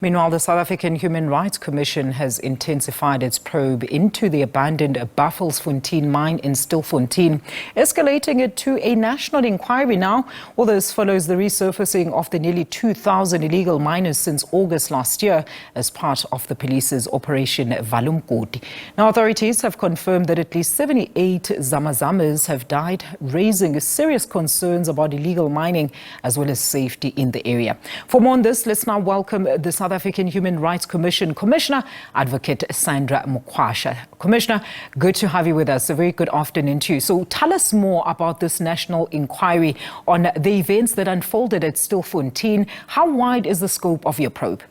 Meanwhile, the South African Human Rights Commission has intensified its probe into the abandoned Buffelsfontein Mine in Stilfontein, escalating it to a national inquiry now. All this follows the resurfacing of the nearly 2,000 illegal miners since August last year as part of the police's Operation Val Umgodi. Now, authorities have confirmed that at least 78 zamas have died, raising serious concerns about illegal mining as well as safety in the area. For more on this, let's now welcome the South African Human Rights Commission Commissioner, Advocate Sandra Makoasha. Commissioner, good to have you with us. A very good afternoon to you. So tell us more about this national inquiry on the events that unfolded at Stilfontein. How wide is the scope of your probe?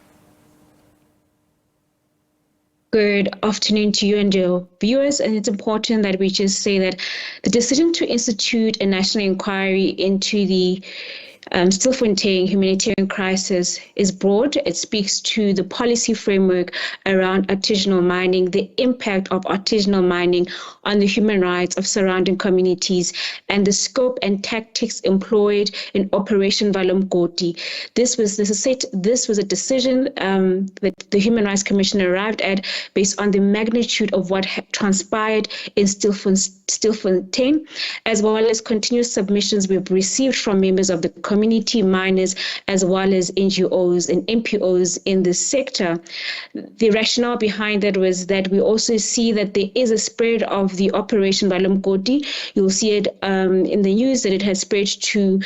Good afternoon to you and your viewers, and it's important that we just say that the decision to institute a national inquiry into the Stilfontein humanitarian crisis is broad. It speaks to the policy framework around artisanal mining, the impact of artisanal mining on the human rights of surrounding communities, and the scope and tactics employed in Operation Val Umgodi. This was a decision that the Human Rights Commission arrived at based on the magnitude of what had transpired in Stilfontein, as well as continuous submissions we've received from members of the community, miners, as well as NGOs and NPOs in this sector. The rationale behind that was that we also see that there is a spread of the Operation Val Umgodi. You'll see it in the news that it has spread to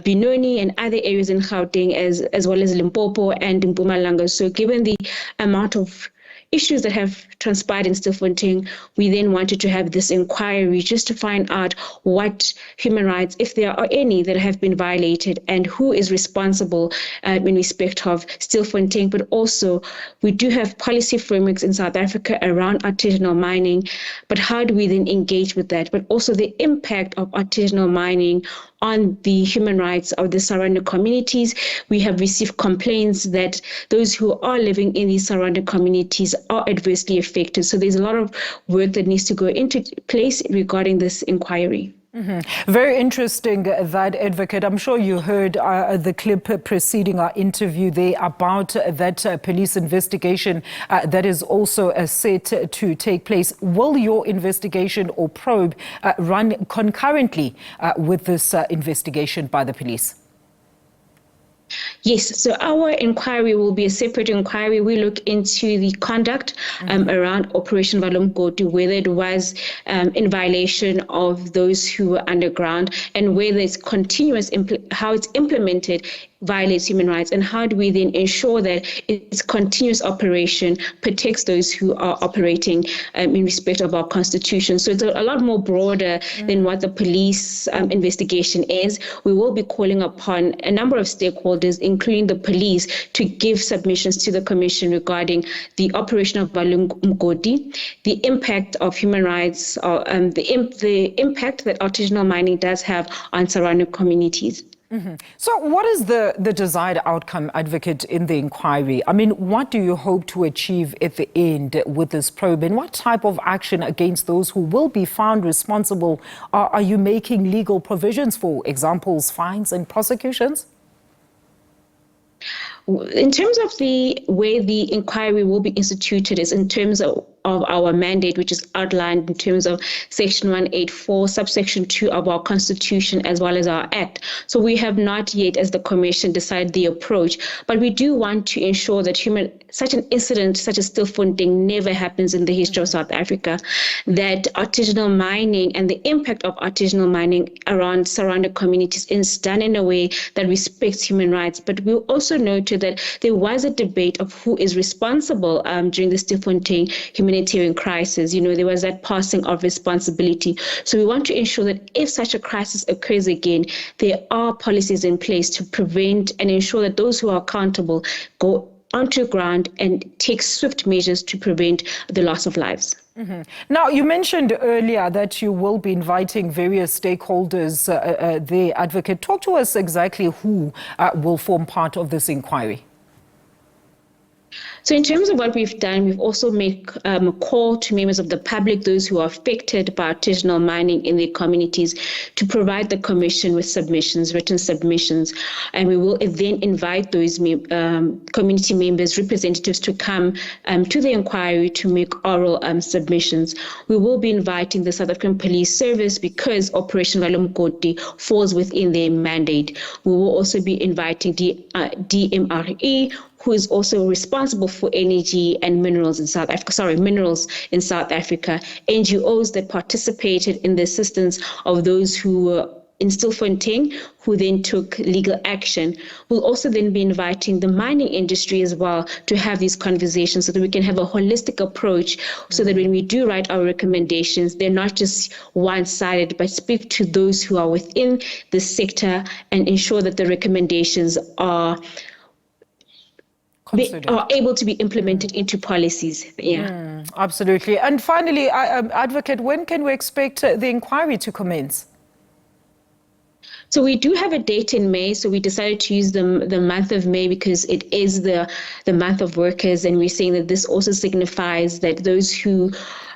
Benoni and other areas in Gauteng, as well as Limpopo and Mpumalanga. So given the amount of issues that have transpired in Stilfontein, we then wanted to have this inquiry just to find out what human rights, if there are any, that have been violated and who is responsible in respect of Stilfontein. But also, we do have policy frameworks in South Africa around artisanal mining, but how do we then engage with that? But also the impact of artisanal mining on the human rights of the surrounding communities. We have received complaints that those who are living in these surrounding communities are adversely affected. So there's a lot of work that needs to go into place regarding this inquiry. Very interesting, that, Advocate. I'm sure you heard the clip preceding our interview there about that police investigation that is also set to take place. Will your investigation or probe run concurrently with this investigation by the police? Yes, so our inquiry will be a separate inquiry. We look into the conduct around Operation Val Umgodi, whether it was in violation of those who were underground, and whether it's continuous, how it's implemented violates human rights, and how do we then ensure that its continuous operation protects those who are operating in respect of our constitution. So it's a lot more broader than what the police investigation is. We will be calling upon a number of stakeholders, including the police, to give submissions to the Commission regarding the operation of Val Umgodi, the impact of human rights, the impact that artisanal mining does have on surrounding communities. So what is the desired outcome, Advocate, in the inquiry? I mean, what do you hope to achieve at the end with this probe, and what type of action against those who will be found responsible are you making legal provisions for? Examples, fines and prosecutions? In terms of the way the inquiry will be instituted is in terms of our mandate, which is outlined in terms of Section 184, subsection 2 of our Constitution, as well as our Act. So we have not yet, as the Commission, decided the approach, but we do want to ensure that such an incident such as Stilfontein never happens in the history of South Africa, that artisanal mining and the impact of artisanal mining around surrounding communities is done in a way that respects human rights. But we also noted that there was a debate of who is responsible during the Stilfontein humanitarian crisis. You know, there was that passing of responsibility. So we want to ensure that if such a crisis occurs again, there are policies in place to prevent and ensure that those who are accountable go onto ground and take swift measures to prevent the loss of lives. Now, you mentioned earlier that you will be inviting various stakeholders there, Advocate. Talk to us exactly who will form part of this inquiry. So in terms of what we've done, we've also made a call to members of the public, those who are affected by artisanal mining in their communities, to provide the Commission with submissions, written submissions. And we will then invite those community members, representatives to come to the inquiry to make oral submissions. We will be inviting the South African Police Service because Operation Val Umgodi falls within their mandate. We will also be inviting DMRE, who is also responsible for energy and minerals in South Africa, NGOs that participated in the assistance of those who were in Stilfontein, who then took legal action. We'll also then be inviting the mining industry as well to have these conversations so that we can have a holistic approach, so that when we do write our recommendations, they're not just one-sided, but speak to those who are within the sector and ensure that the recommendations are able to be implemented into policies. Absolutely. And finally, Advocate, when can we expect the inquiry to commence? So we do have a date in May, so we decided to use the month of May because it is the month of workers, and we're saying that this also signifies that those who,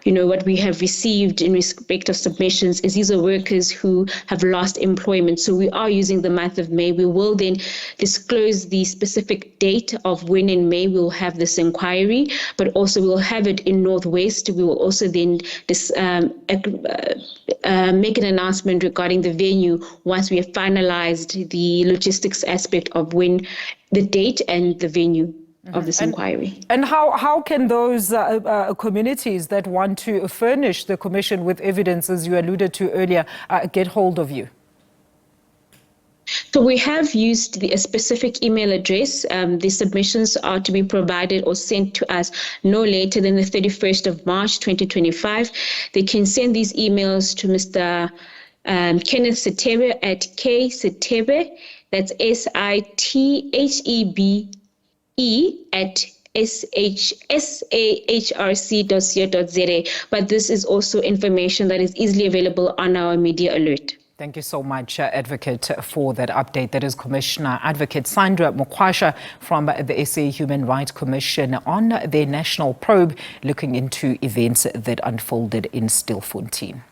what we have received in respect of submissions is these are workers who have lost employment. So we are using the month of May. We will then disclose the specific date of when in May we'll have this inquiry, but also we'll have it in Northwest. We will also then make an announcement regarding the venue once we have finalized the logistics aspect of when the date and the venue of this inquiry. And how can those communities that want to furnish the Commission with evidence, as you alluded to earlier, get hold of you? So we have used a specific email address. The submissions are to be provided or sent to us no later than the 31st of March, 2025. They can send these emails to Mr. Kenneth Sitebe at ksitebe, that's SITHEBE at sahrc.co.za. But this is also information that is easily available on our media alert. Thank you so much, Advocate, for that update. That is Commissioner Advocate Sandra Makoasha from the SA Human Rights Commission on their national probe looking into events that unfolded in Stilfontein.